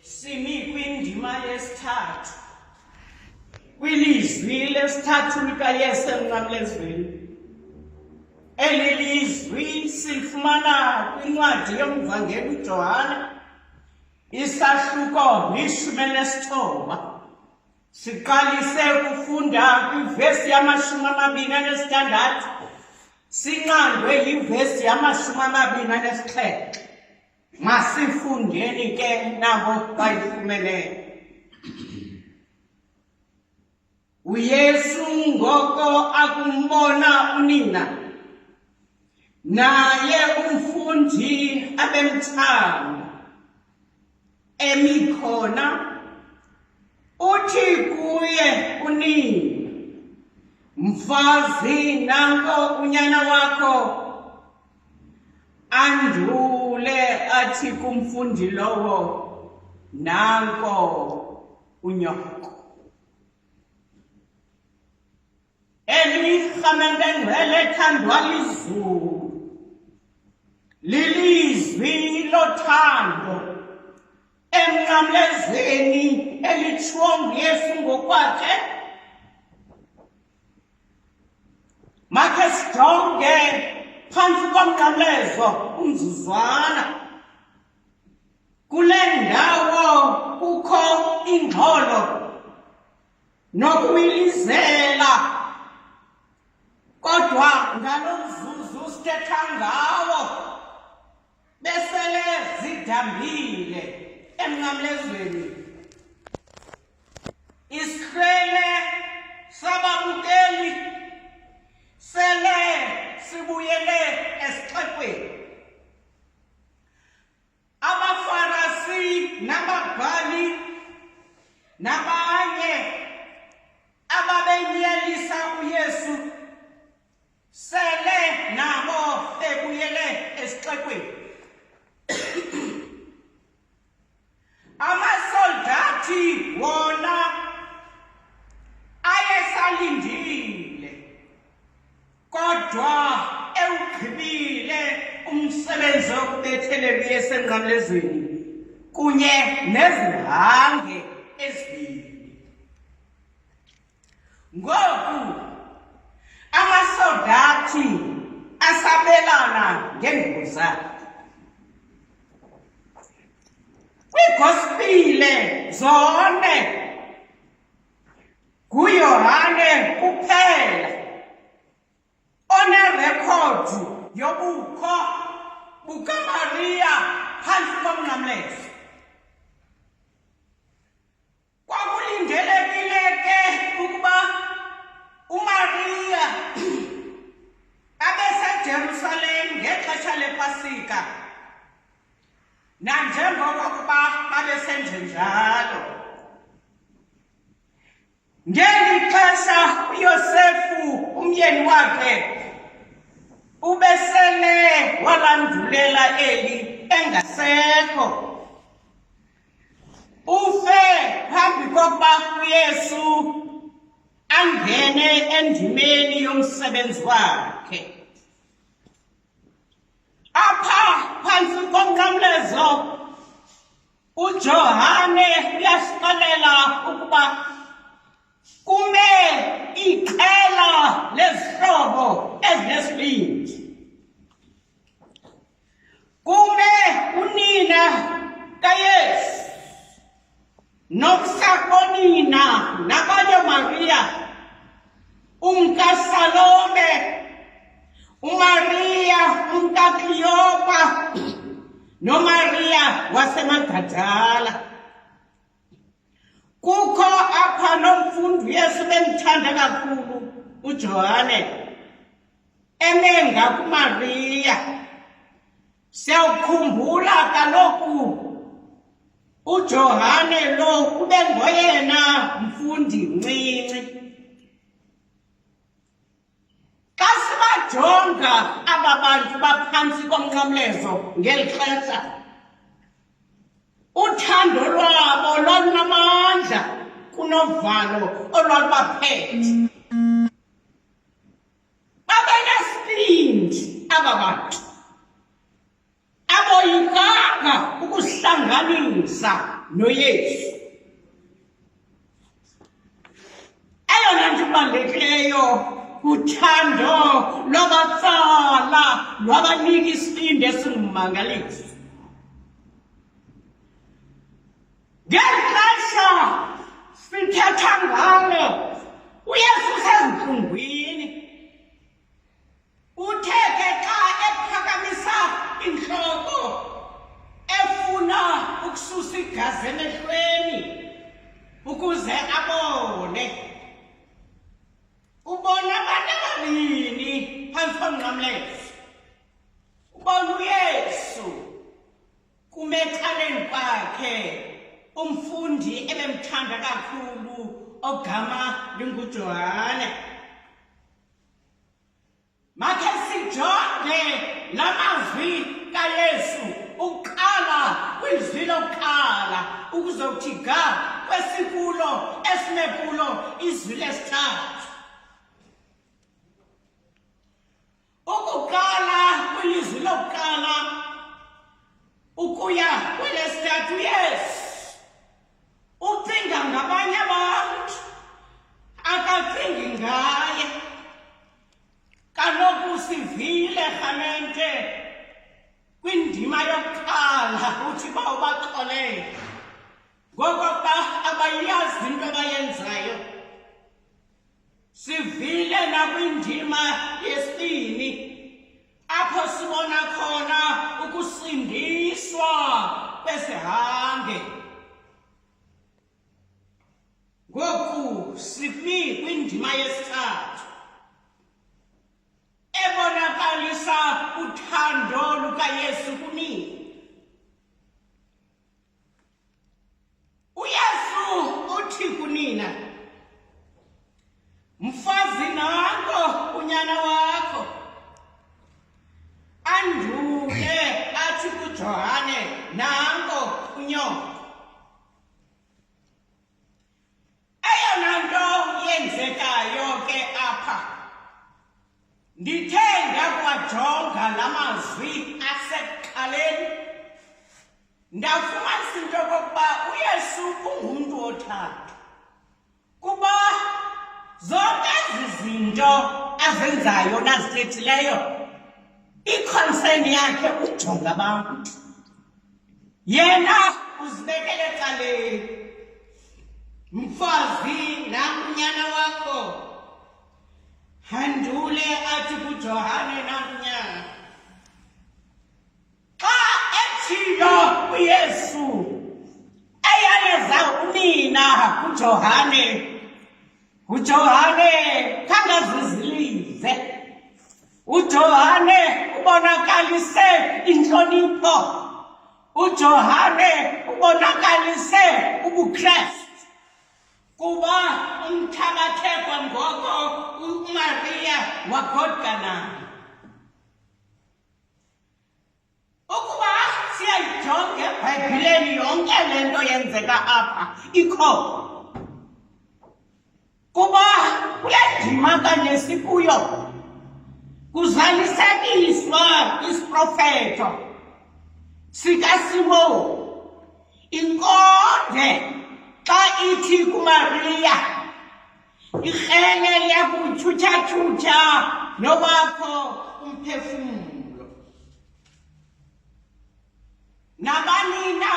Simi kwindima yesithathu kwilizwi lesithathu likaYesu emnqamlezweni. Eli lizwi silifumana kwincwadi yomvangeli uJohane isahluko 19. Siqalise ukufunda kwivesi yama-26 sinqandwe yivesi yama-27. Masifundeni ke nabo bayifumeleyo. uYesu ngoko akumbona unina naye umfundi abemthanda emi khona, uthi kuye unina, "Mfazi, nanko unyana wakho." Andule athi kumfundi lowo, "Nanko unyoko." Eli rhamente engcwele ethandwa lizulu lilizwi lothando emnqamlezweni elitshiwo nguYesu ngokwakhe. Makhe sijonge phantsi komnqamlezo umzuzwana. Kule ndawo kukho ingxolo nokuwilizela, kodwa ngalo mzuzu sithetha ngawo besele zidambile emnqamlezweni. Isikrele sababukeli sele sibuyele esixekweni. Abafarisi nababhali nabanye ababenyelisa uYesu sele nabo ebuyele esixekweni. Amasoldathi wona ayesalindile, kodwa ewugqibile umsebenzi wokubethelelwa uYesu emnqamlezweni kunye nezihange ezibini. Ngoku amasoldathi asabelana ngeengubo zakhe. Kwiigospile zone nguYohane kuphela onerekhodi yobukho bukaMariya phantsi komnqamlezo. Kwakulindelekile ke ukuba uMariya abeseJerusalem ngexesha lePasika, nanjengoko kuba babesenje njalo. Ngeli xesha uYosefu umyeni wakhe ubesele walandulela eli engasekho. Ufe phambi kokuba uYesu angene endimeni yomsebenzi wakhe. Apha phantsi komnqamlezo uJohane uyasixelela ukuba kume iqela lezihlobo ezinesibindi. Kume unina kaYesu nokusakonina nabanye Mariya, umkaSalome, uMariya umkaKleyopa noMariya waseMagdala. Kukho apha nomfundi uYesu bemthanda kakhulu uJohane eme ngakuMariya. Siyawukhumbula kaloku uJohane lo ube ngoyena mfundi mncinci. Xa sibajonga aba bantu baphantsi komnqamlezo ngeli xesha, uthando lwabo lwalunamandla kunovalo olwalubaphethe. Babenesibindi aba bantu aboyikanga ukuhlanganisa ukuziqhelanisa noYesu. Eyona nto ibalulekileyo uthando lwabatsala lwabanika isibindi esingummangaliso. Ngeli xesha sithetha ngalo uYesu usezintlungwini. Uthe ke xa ephakamisa intloko efuna ukususa igazi emehlweni ukuze abone. Ubona abantu ababini phantsi komnqamlezo. Ubona uYesu kume ecaleni kwakhe umfundi ebemthanda kakhulu ogama linguJohane. Makhe sijonge la mazwi kaYesu ukuqala kwizwi lokuqala ukuzokuthi ga kwesikulo esinekulo izwi lesithathu. Ukuqala kwilizwi lokuqala ukuya kwelesithathu uYesu ucinga ngabanye abantu, akacingi ngaye. Kaloku sivile rhamente kwindima yokuqala uthi uba ubaxolele ngokokuba abayazi into abayenzayo. Sivile nakwindima yesibini apho sibona khona ukusindiswa kwesihange. Ngoku simi kwindima yesithathu ebonakalisa uthando lukaYesu kunini. uYesu uthi kunina, mfazi nanko unyana wakho. Andule athi kuJohane, nanko unyoko. Eyona nto yenzekayo ke apha, ndithe ndakwajonga la mazwi asekuqaleni ndafumanisa into yokokuba uYesu ungumntu wothando, kuba zonke ezi zinto azenzayo nazithethileyo ikhonseni yakhe ujonga abantu. Yena uzibekele ecaleni. Mfazi nakunyana wakho. Handule athi kuJohane nakunyana. Xa ethilo uYesu eyaleza unina kuJohane, uJohane khangazizilize. uJohane ubonakalise inhlonipho. uJohane ubonakalise ubuKristu. Kuba umthabathe kwangoko uMaria wagodana. Ukuba siyayijonga eBhayibhileni yonke le nto yenzeka apha ikho. Kuba kule ndima kanye sikuyo kuzalisekiswa isiprofeto sikaSimoni, inkonde xa ithi kuMaria, irhele liyakutyhutyha nobakho umphefumlo. Nabanina